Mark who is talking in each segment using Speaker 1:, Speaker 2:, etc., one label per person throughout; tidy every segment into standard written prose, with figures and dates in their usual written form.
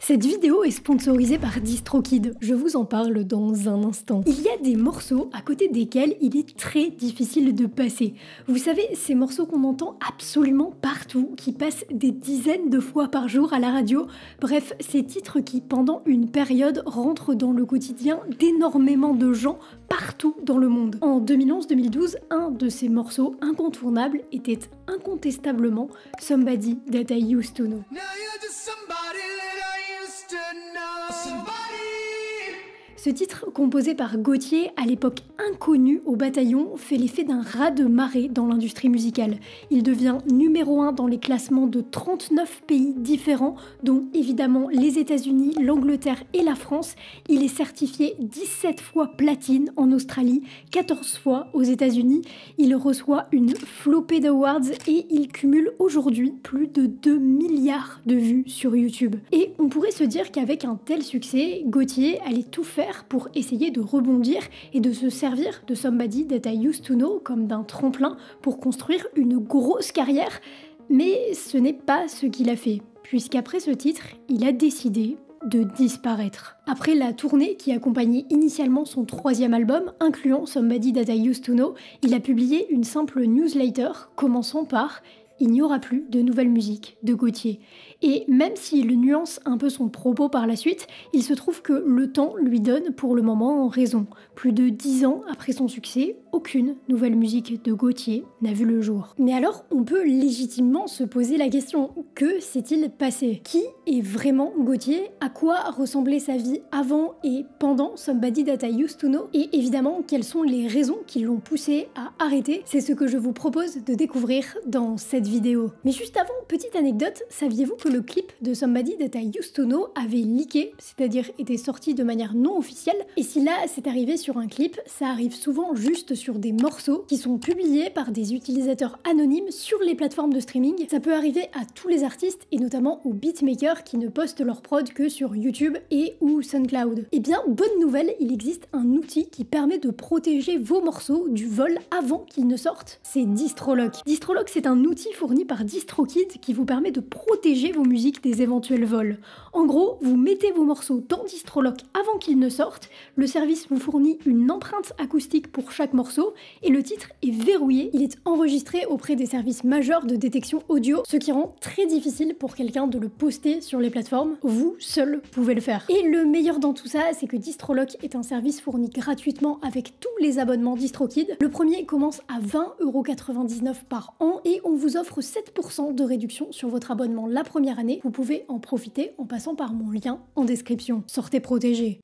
Speaker 1: Cette vidéo est sponsorisée par DistroKid, je vous en parle dans un instant. Il y a des morceaux à côté desquels il est très difficile de passer. Vous savez, ces morceaux qu'on entend absolument partout, qui passent des dizaines de fois par jour à la radio, bref, ces titres qui, pendant une période, rentrent dans le quotidien d'énormément de gens partout dans le monde. En 2011-2012, un de ces morceaux incontournables était incontestablement Somebody That I Used To Know. Ce titre, composé par Gotye, à l'époque inconnu au bataillon, fait l'effet d'un raz de marée dans l'industrie musicale. Il devient numéro 1 dans les classements de 39 pays différents, dont évidemment les États-Unis, l'Angleterre et la France. Il est certifié 17 fois platine en Australie, 14 fois aux États-Unis. Il reçoit une flopée d'awards et il cumule aujourd'hui plus de 2 milliards de vues sur YouTube. Et on pourrait se dire qu'avec un tel succès, Gotye allait tout faire pour essayer de rebondir et de se servir de Somebody That I Used To Know comme d'un tremplin pour construire une grosse carrière, mais ce n'est pas ce qu'il a fait, puisqu'après ce titre, il a décidé de disparaître. Après la tournée qui accompagnait initialement son 3e album, incluant Somebody That I Used To Know, il a publié une simple newsletter commençant par « Il n'y aura plus de nouvelle musique de Gotye ». Et même s'il nuance un peu son propos par la suite, il se trouve que le temps lui donne pour le moment raison. Plus de 10 ans après son succès, aucune nouvelle musique de Gotye n'a vu le jour. Mais alors, on peut légitimement se poser la question, que s'est-il passé? Qui est vraiment Gotye? À quoi ressemblait sa vie avant et pendant Somebody That I Used To Know? Et évidemment, quelles sont les raisons qui l'ont poussé à arrêter? C'est ce que je vous propose de découvrir dans cette vidéo. Mais juste avant, petite anecdote, saviez-vous que le clip de Somebody That I Used To Know avait leaké, c'est-à-dire était sorti de manière non officielle? Et si là c'est arrivé sur un clip, ça arrive souvent juste sur des morceaux qui sont publiés par des utilisateurs anonymes sur les plateformes de streaming. Ça peut arriver à tous les artistes et notamment aux beatmakers qui ne postent leur prod que sur YouTube et ou SoundCloud. Et bien, bonne nouvelle, il existe un outil qui permet de protéger vos morceaux du vol avant qu'ils ne sortent. C'est Distrolock. Distrolock, c'est un outil fourni par DistroKid qui vous permet de protéger vos musiques des éventuels vols. En gros, vous mettez vos morceaux dans Distrolock avant qu'ils ne sortent, le service vous fournit une empreinte acoustique pour chaque morceau et le titre est verrouillé. Il est enregistré auprès des services majeurs de détection audio, ce qui rend très difficile pour quelqu'un de le poster sur les plateformes. Vous seul pouvez le faire. Et le meilleur dans tout ça, c'est que Distrolock est un service fourni gratuitement avec tous les abonnements DistroKid. Le premier commence à 20,99 € par an et on vous offre 7% de réduction sur votre abonnement la première année. Vous pouvez en profiter en passant par mon lien en description. Sortez protégés.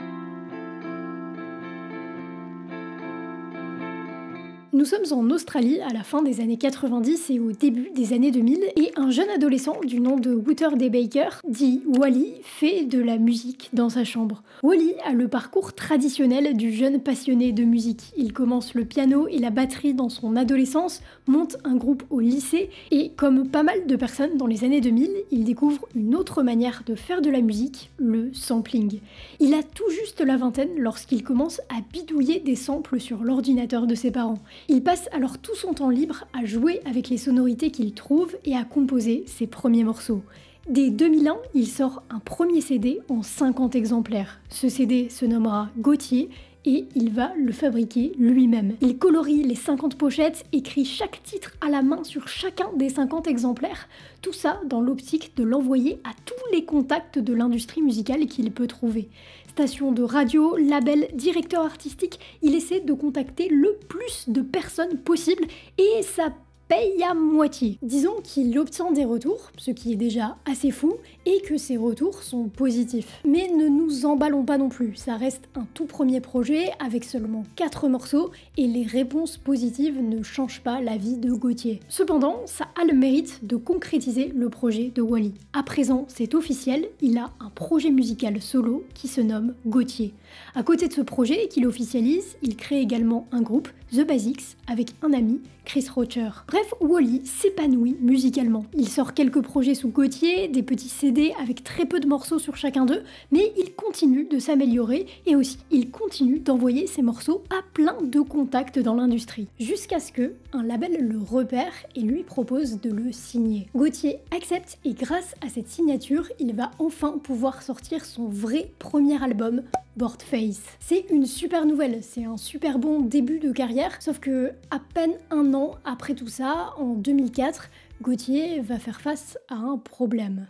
Speaker 1: Nous sommes en Australie à la fin des années 90 et au début des années 2000 et un jeune adolescent du nom de Wouter Day Baker, dit Wally, fait de la musique dans sa chambre. Wally a le parcours traditionnel du jeune passionné de musique. Il commence le piano et la batterie dans son adolescence, monte un groupe au lycée et comme pas mal de personnes dans les années 2000, il découvre une autre manière de faire de la musique, le sampling. Il a tout juste la vingtaine lorsqu'il commence à bidouiller des samples sur l'ordinateur de ses parents. Il passe alors tout son temps libre à jouer avec les sonorités qu'il trouve et à composer ses premiers morceaux. Dès 2001, il sort un premier CD en 50 exemplaires. Ce CD se nommera Gotye et il va le fabriquer lui-même. Il colorie les 50 pochettes, écrit chaque titre à la main sur chacun des 50 exemplaires, tout ça dans l'optique de l'envoyer à tous les contacts de l'industrie musicale qu'il peut trouver. Stations de radio, labels, directeurs artistiques, il essaie de contacter le plus de personnes possible et ça paye à moitié. Disons qu'il obtient des retours, ce qui est déjà assez fou, et que ces retours sont positifs. Mais ne nous emballons pas non plus, ça reste un tout premier projet avec seulement 4 morceaux et les réponses positives ne changent pas la vie de Gotye. Cependant, ça a le mérite de concrétiser le projet de Wally. À présent, c'est officiel, il a un projet musical solo qui se nomme Gotye. À côté de ce projet qu'il officialise, il crée également un groupe, The Basics, avec un ami, Chris Rocher. Bref, Bref, Wally s'épanouit musicalement. Il sort quelques projets sous Gotye, des petits CD avec très peu de morceaux sur chacun d'eux, mais il continue de s'améliorer et aussi il continue d'envoyer ses morceaux à plein de contacts dans l'industrie. Jusqu'à ce que un label le repère et lui propose de le signer. Gotye accepte et grâce à cette signature, il va enfin pouvoir sortir son vrai premier album, Bored Face. C'est une super nouvelle, c'est un super bon début de carrière, sauf que à peine un an après tout ça, en 2004, Gotye va faire face à un problème.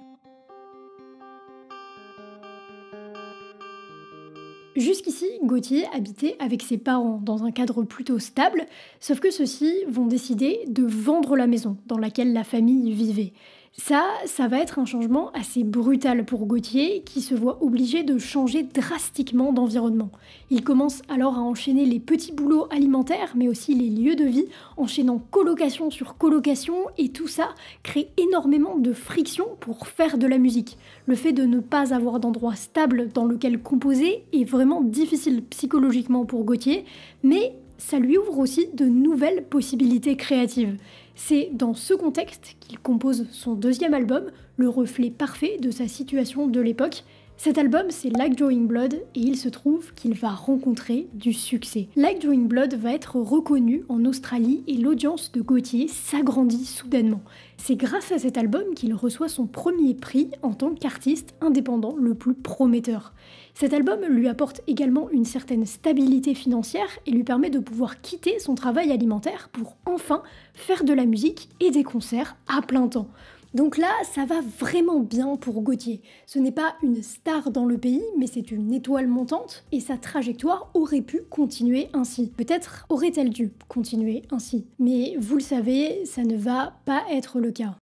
Speaker 1: Jusqu'ici, Gotye habitait avec ses parents dans un cadre plutôt stable, sauf que ceux-ci vont décider de vendre la maison dans laquelle la famille vivait. Ça va être un changement assez brutal pour Gotye qui se voit obligé de changer drastiquement d'environnement. Il commence alors à enchaîner les petits boulots alimentaires mais aussi les lieux de vie, enchaînant colocation sur colocation et tout ça crée énormément de friction pour faire de la musique. Le fait de ne pas avoir d'endroit stable dans lequel composer est vraiment difficile psychologiquement pour Gotye, mais ça lui ouvre aussi de nouvelles possibilités créatives. C'est dans ce contexte qu'il compose son deuxième album, le reflet parfait de sa situation de l'époque. Cet album, c'est Like Drawing Blood et il se trouve qu'il va rencontrer du succès. Like Drawing Blood va être reconnu en Australie et l'audience de Gotye s'agrandit soudainement. C'est grâce à cet album qu'il reçoit son premier prix en tant qu'artiste indépendant le plus prometteur. Cet album lui apporte également une certaine stabilité financière et lui permet de pouvoir quitter son travail alimentaire pour enfin faire de la musique et des concerts à plein temps. Donc là, ça va vraiment bien pour Gotye. Ce n'est pas une star dans le pays, mais c'est une étoile montante et sa trajectoire aurait pu continuer ainsi. Peut-être aurait-elle dû continuer ainsi. Mais vous le savez, ça ne va pas être le cas.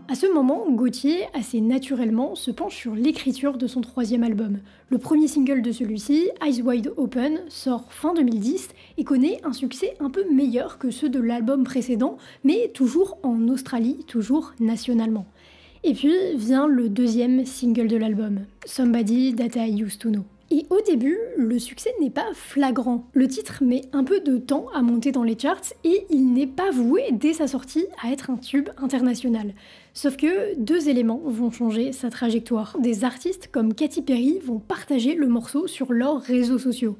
Speaker 1: À ce moment, Gotye, assez naturellement, se penche sur l'écriture de son troisième album. Le premier single de celui-ci, Eyes Wide Open, sort fin 2010 et connaît un succès un peu meilleur que ceux de l'album précédent, mais toujours en Australie, toujours nationalement. Et puis vient le deuxième single de l'album, Somebody That I Used to Know. Et au début, le succès n'est pas flagrant. Le titre met un peu de temps à monter dans les charts et il n'est pas voué dès sa sortie à être un tube international. Sauf que deux éléments vont changer sa trajectoire. Des artistes comme Katy Perry vont partager le morceau sur leurs réseaux sociaux.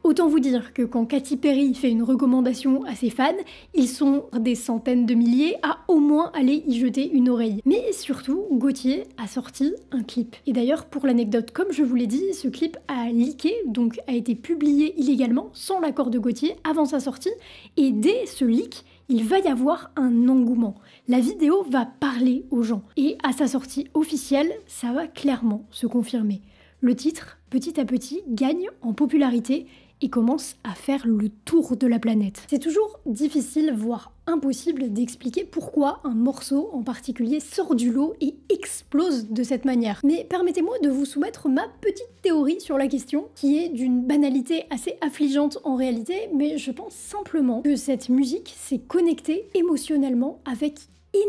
Speaker 1: Autant vous dire que quand Katy Perry fait une recommandation à ses fans, ils sont des centaines de milliers à au moins aller y jeter une oreille. Mais surtout, Gotye a sorti un clip. Et d'ailleurs, pour l'anecdote, comme je vous l'ai dit, ce clip a leaké, donc a été publié illégalement, sans l'accord de Gotye, avant sa sortie. Et dès ce leak, il va y avoir un engouement. La vidéo va parler aux gens. Et à sa sortie officielle, ça va clairement se confirmer. Le titre, petit à petit, gagne en popularité et commence à faire le tour de la planète. C'est toujours difficile, voire impossible, d'expliquer pourquoi un morceau en particulier sort du lot et explose de cette manière. Mais permettez-moi de vous soumettre ma petite théorie sur la question, qui est d'une banalité assez affligeante en réalité, mais je pense simplement que cette musique s'est connectée émotionnellement avec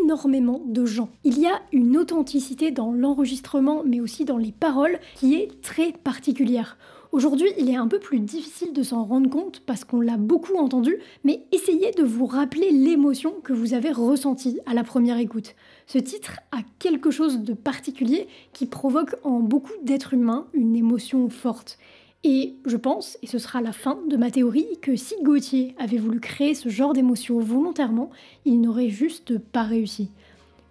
Speaker 1: énormément de gens. Il y a une authenticité dans l'enregistrement, mais aussi dans les paroles, qui est très particulière. Aujourd'hui, il est un peu plus difficile de s'en rendre compte parce qu'on l'a beaucoup entendu, mais essayez de vous rappeler l'émotion que vous avez ressentie à la première écoute. Ce titre a quelque chose de particulier qui provoque en beaucoup d'êtres humains une émotion forte. Et je pense, et ce sera la fin de ma théorie, que si Gotye avait voulu créer ce genre d'émotion volontairement, il n'aurait juste pas réussi.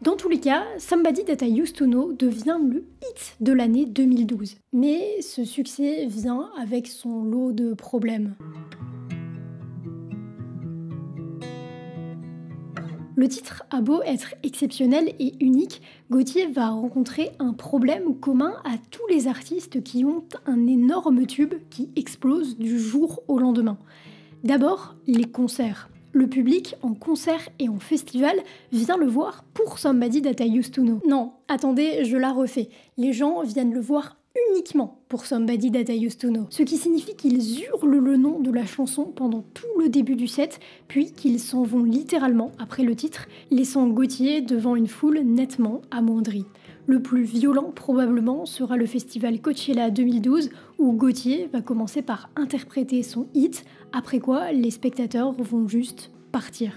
Speaker 1: Dans tous les cas, Somebody That I Used to Know devient le hit de l'année 2012. Mais ce succès vient avec son lot de problèmes. Le titre a beau être exceptionnel et unique, Gotye va rencontrer un problème commun à tous les artistes qui ont un énorme tube qui explose du jour au lendemain. D'abord, les concerts. Le public, en concert et en festival, vient le voir pour Somebody That I Used to Know. Non, attendez, je la refais. Les gens viennent le voir uniquement pour Somebody That I Used to Know, ce qui signifie qu'ils hurlent le nom de la chanson pendant tout le début du set, puis qu'ils s'en vont littéralement après le titre, laissant Gotye devant une foule nettement amoindrie. Le plus violent probablement sera le festival Coachella 2012 où Gotye va commencer par interpréter son hit, après quoi les spectateurs vont juste partir.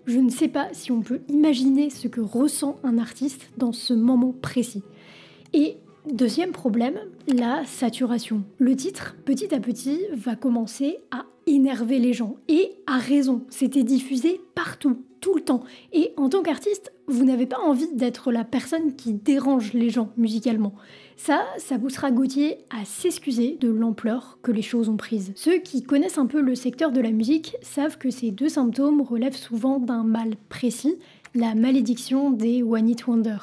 Speaker 1: Je ne sais pas si on peut imaginer ce que ressent un artiste dans ce moment précis. Et deuxième problème, la saturation. Le titre, petit à petit, va commencer à énerver les gens. Et à raison, c'était diffusé partout, tout le temps. Et en tant qu'artiste, vous n'avez pas envie d'être la personne qui dérange les gens musicalement. Ça poussera Gotye à s'excuser de l'ampleur que les choses ont prise. Ceux qui connaissent un peu le secteur de la musique savent que ces deux symptômes relèvent souvent d'un mal précis, la malédiction des One Hit Wonder.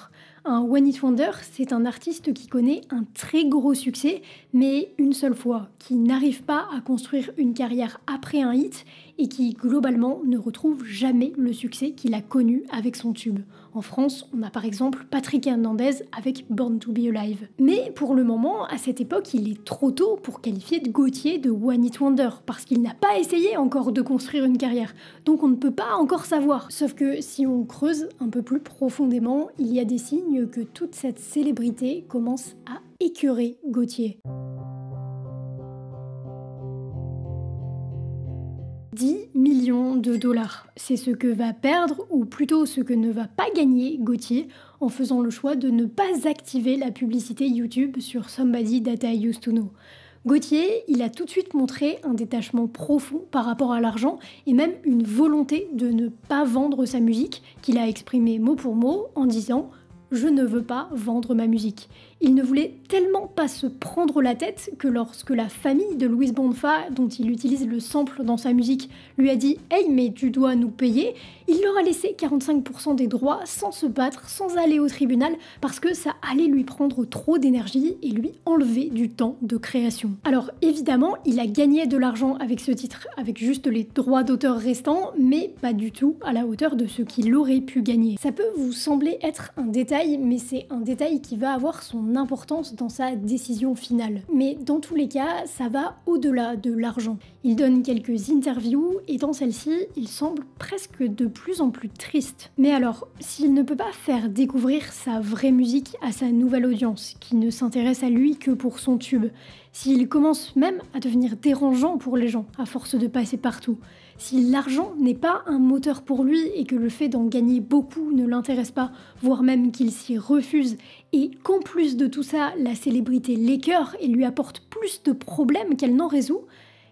Speaker 1: Un One Hit Wonder, c'est un artiste qui connaît un très gros succès, mais une seule fois, qui n'arrive pas à construire une carrière après un hit et qui, globalement, ne retrouve jamais le succès qu'il a connu avec son tube. En France, on a par exemple Patrick Hernandez avec Born to Be Alive. Mais pour le moment, à cette époque, il est trop tôt pour qualifier de Gotye de One Hit Wonder, parce qu'il n'a pas essayé encore de construire une carrière. Donc on ne peut pas encore savoir. Sauf que si on creuse un peu plus profondément, il y a des signes que toute cette célébrité commence à écœurer Gotye. 10 millions de dollars. C'est ce que va perdre, ou plutôt ce que ne va pas gagner Gotye en faisant le choix de ne pas activer la publicité YouTube sur Somebody That I Used to Know. Gotye, il a tout de suite montré un détachement profond par rapport à l'argent et même une volonté de ne pas vendre sa musique qu'il a exprimé mot pour mot en disant « Je ne veux pas vendre ma musique ». Il ne voulait tellement pas se prendre la tête que lorsque la famille de Louis Bonfa, dont il utilise le sample dans sa musique, lui a dit « Hey, mais tu dois nous payer », il leur a laissé 45% des droits sans se battre, sans aller au tribunal, parce que ça allait lui prendre trop d'énergie et lui enlever du temps de création. Alors évidemment, il a gagné de l'argent avec ce titre, avec juste les droits d'auteur restants, mais pas du tout à la hauteur de ce qu'il aurait pu gagner. Ça peut vous sembler être un détail, mais c'est un détail qui va avoir son importance dans sa décision finale. Mais dans tous les cas, ça va au-delà de l'argent. Il donne quelques interviews et dans celle-ci, il semble presque de plus en plus triste. Mais alors, s'il ne peut pas faire découvrir sa vraie musique à sa nouvelle audience, qui ne s'intéresse à lui que pour son tube, s'il commence même à devenir dérangeant pour les gens, à force de passer partout, si l'argent n'est pas un moteur pour lui et que le fait d'en gagner beaucoup ne l'intéresse pas, voire même qu'il s'y refuse, et qu'en plus de tout ça, la célébrité l'écœure et lui apporte plus de problèmes qu'elle n'en résout,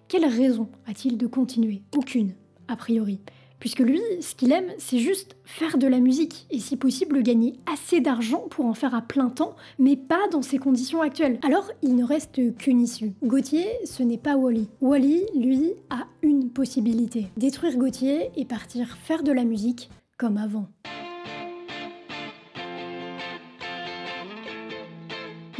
Speaker 1: quelle raison a-t-il de continuer? Aucune, a priori. Puisque lui, ce qu'il aime, c'est juste faire de la musique, et si possible gagner assez d'argent pour en faire à plein temps, mais pas dans ses conditions actuelles. Alors, il ne reste qu'une issue. Gotye, ce n'est pas Wally. Wally, lui, a une possibilité. Détruire Gotye et partir faire de la musique comme avant.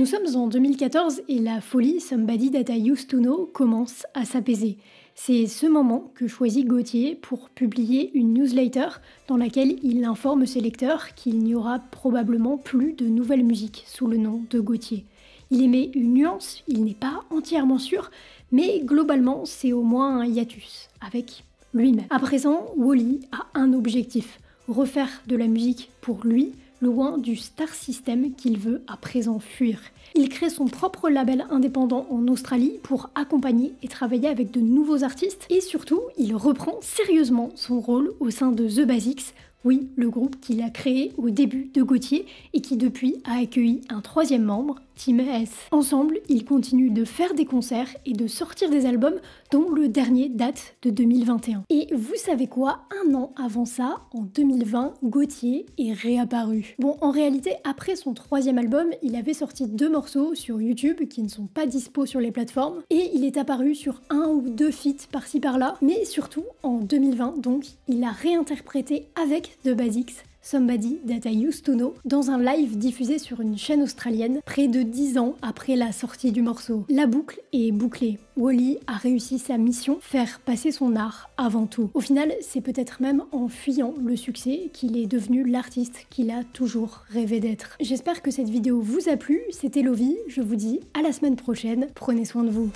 Speaker 1: Nous sommes en 2014 et la folie Somebody That I Used to Know commence à s'apaiser. C'est ce moment que choisit Gotye pour publier une newsletter dans laquelle il informe ses lecteurs qu'il n'y aura probablement plus de nouvelle musique sous le nom de Gotye. Il émet une nuance, il n'est pas entièrement sûr, mais globalement c'est au moins un hiatus avec lui-même. À présent, Wally a un objectif, refaire de la musique pour lui, loin du star system qu'il veut à présent fuir. Il crée son propre label indépendant en Australie pour accompagner et travailler avec de nouveaux artistes et surtout, il reprend sérieusement son rôle au sein de The Basics, oui, le groupe qu'il a créé au début de Gotye et qui depuis a accueilli un troisième membre, Tim S. Ensemble, ils continuent de faire des concerts et de sortir des albums dont le dernier date de 2021. Et vous savez quoi? Un an avant ça, en 2020, Gotye est réapparu. Bon, en réalité, après son troisième album, il avait sorti 2 morceaux sur YouTube qui ne sont pas dispo sur les plateformes et il est apparu sur 1 ou 2 feats par-ci par-là. Mais surtout, en 2020, donc, il a réinterprété avec The Basics Somebody That I Used to Know dans un live diffusé sur une chaîne australienne près de 10 ans après la sortie du morceau. La boucle est bouclée. Wally a réussi sa mission, faire passer son art avant tout. Au final, c'est peut-être même en fuyant le succès qu'il est devenu l'artiste qu'il a toujours rêvé d'être. J'espère que cette vidéo vous a plu, c'était Lovie, je vous dis à la semaine prochaine, prenez soin de vous.